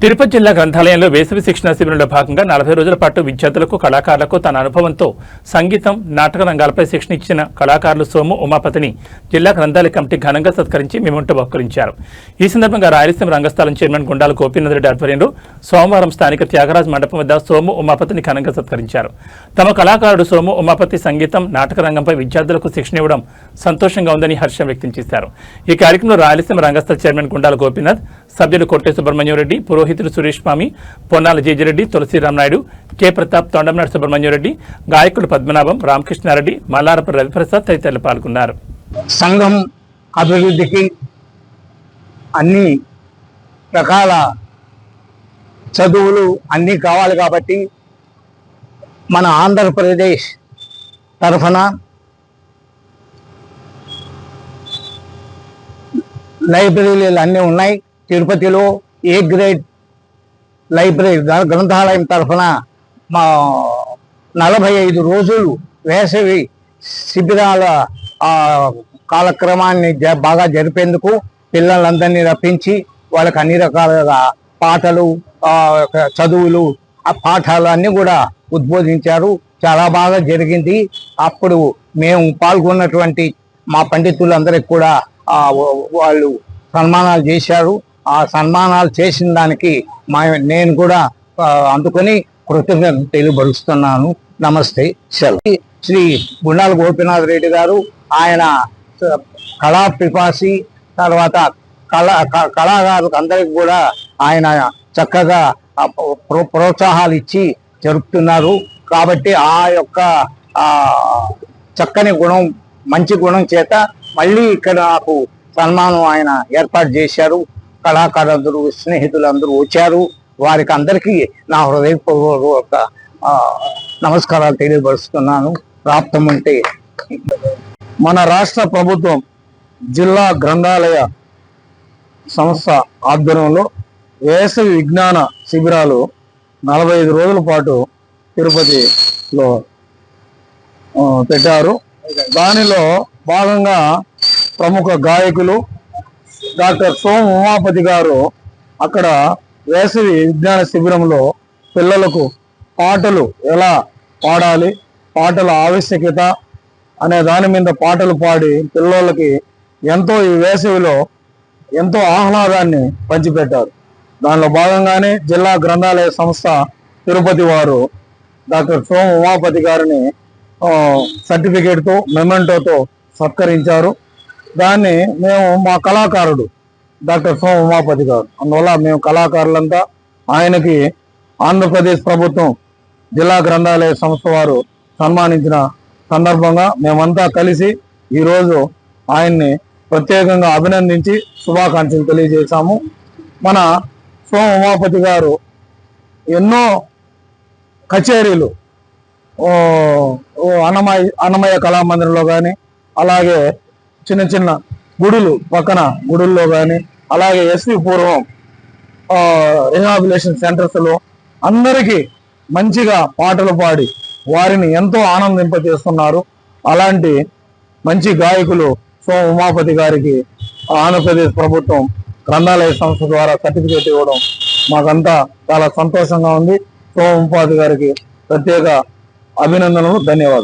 తిరుపతి జిల్లా గ్రంథాలయంలో వేసవి శిక్షణ శిబిరంలో భాగంగా 40 రోజుల పాటు విద్యార్థులకు కళాకారులకు తన అనుభవంతో సంగీతం నాటక రంగాలపై శిక్షణ ఇచ్చిన కళాకారులు సోము ఉమాపతిని జిల్లా గ్రంథాలయ కమిటీ ఘనంగా సత్కరించి మెమోంటో బహుకరించారు. ఈ సందర్భంగా రాయలసీమ రంగస్థలం చైర్మన్ గుండాల గోపీనాథ్ రెడ్డి ఆధ్వర్యంలో సోమవారం స్థానిక త్యాగరాజ్ మండపం వద్ద సోము ఉమాపతిని ఘనంగా సత్కరించారు. తమ కళాకారుడు సోము ఉమాపతి సంగీతం నాటక రంగంపై విద్యార్థులకు శిక్షణ ఇవ్వడం సంతోషంగా ఉందని హర్షం వ్యక్తం చేశారు. ఈ కార్యక్రమంలో రాయలసీమ రంగస్థల చైర్మన్ గుండాల గోపీనాథ్, సభ్యులు కొట్టే సుబ్రహ్మణ్యం రెడ్డి, పురోహితులు సురేష్ స్వామి, పొన్నాల జేజిరెడ్డి, తులసిరామ్ నాయుడు, కె ప్రతాప్, తొండంనాడు సుబ్రహ్మణ్యం రెడ్డి, గాయకులు పద్మనాభం, రామకృష్ణారెడ్డి, మల్లారపు రవిప్రసాద్ తదితరులు పాల్గొన్నారు. సంఘం అభివృద్ధికి అన్ని రకాల చదువులు అన్నీ కావాలి కాబట్టి మన ఆంధ్రప్రదేశ్ తరఫున లైబ్రరీలు అన్నీ ఉన్నాయి. తిరుపతిలో ఏ గ్రేడ్ లైబ్రరీ గ్రంథాలయం తరఫున మా 45 రోజులు వేసవి శిబిరాల కాలక్రమాన్ని బాగా జరిపేందుకు పిల్లలందరినీ రప్పించి వాళ్ళకి అన్ని రకాలుగా పాటలు, చదువులు, ఆ పాఠాలు అన్నీ కూడా ఉద్బోధించారు. చాలా బాగా జరిగింది. అప్పుడు మేము పాల్గొన్నటువంటి మా పండితులందరికీ కూడా వాళ్ళు సన్మానాలు చేశారు. ఆ సన్మానాలు చేసిన దానికి నేను కూడా అందుకొని కృతజ్ఞత తెలియపరుస్తున్నాను. నమస్తే. శ్రీ గుండాల గోపీనాథ్ రెడ్డి గారు, ఆయన కళా పిపాసి, తర్వాత కళాకారులకు అందరికి కూడా ఆయన చక్కగా ప్రోత్సాహాలు ఇచ్చి జరుపుతున్నారు. కాబట్టి ఆ యొక్క చక్కని గుణం, మంచి గుణం చేత మళ్ళీ ఇక్కడ నాకు సన్మానం ఆయన ఏర్పాటు చేశారు. కళాకారులందరూ, స్నేహితులందరూ వచ్చారు. వారికి అందరికీ నా హృదయపూర్వక నమస్కారాలు తెలియపరుస్తున్నాను. ప్రాప్తముంటే మన రాష్ట్ర ప్రభుత్వం జిల్లా గ్రంథాలయ సంస్థ ఆధ్వర్యంలో వేసవి విజ్ఞాన శిబిరాలు 45 రోజుల పాటు తిరుపతిలో పెట్టారు. దానిలో భాగంగా ప్రముఖ గాయకులు డాక్టర్ సోము ఉమాపతి గారు అక్కడ వేసవి విజ్ఞాన శిబిరంలో పిల్లలకు పాటలు ఎలా పాడాలి, పాటల ఆవశ్యకత అనే దాని మీద పాటలు పాడి పిల్లలకి ఎంతో ఈ వేసవిలో ఎంతో ఆహ్లాదాన్ని పంచిపెట్టారు. దానిలో భాగంగానే జిల్లా గ్రంథాలయ సంస్థ తిరుపతి వారు డాక్టర్ సోము ఉమాపతి గారిని సర్టిఫికేట్తో, మెమెంటోతో సత్కరించారు. దాన్ని మేము మా కళాకారుడు డాక్టర్ సోము ఉమాపతి గారు, అందువల్ల మేము కళాకారులంతా ఆయనకి ఆంధ్రప్రదేశ్ ప్రభుత్వం జిల్లా గ్రంథాలయ సంస్థ వారు సన్మానించిన సందర్భంగా మేమంతా కలిసి ఈరోజు ఆయన్ని ప్రత్యేకంగా అభినందించి శుభాకాంక్షలు తెలియజేశాము. మన సోము ఉమాపతి గారు ఎన్నో కచేరీలు అన్నమయ్య కళామందిరంలో కానీ, అలాగే చిన్న చిన్న గుడులు, పక్కన గుడుల్లో కానీ, అలాగే ఎస్వి పూర్వం రిహాబిలేషన్ సెంటర్స్లో అందరికీ మంచిగా పాటలు పాడి వారిని ఎంతో ఆనందింపజేస్తున్నారు. అలాంటి మంచి గాయకులు సోము ఉమాపతి గారికి ఆంధ్రప్రదేశ్ ప్రభుత్వం గ్రంథాలయ సంస్థ ద్వారా సర్టిఫికేట్ ఇవ్వడం మాకంతా చాలా సంతోషంగా ఉంది. సోము ఉమాపతి గారికి ప్రత్యేక అభినందనలు, ధన్యవాదాలు.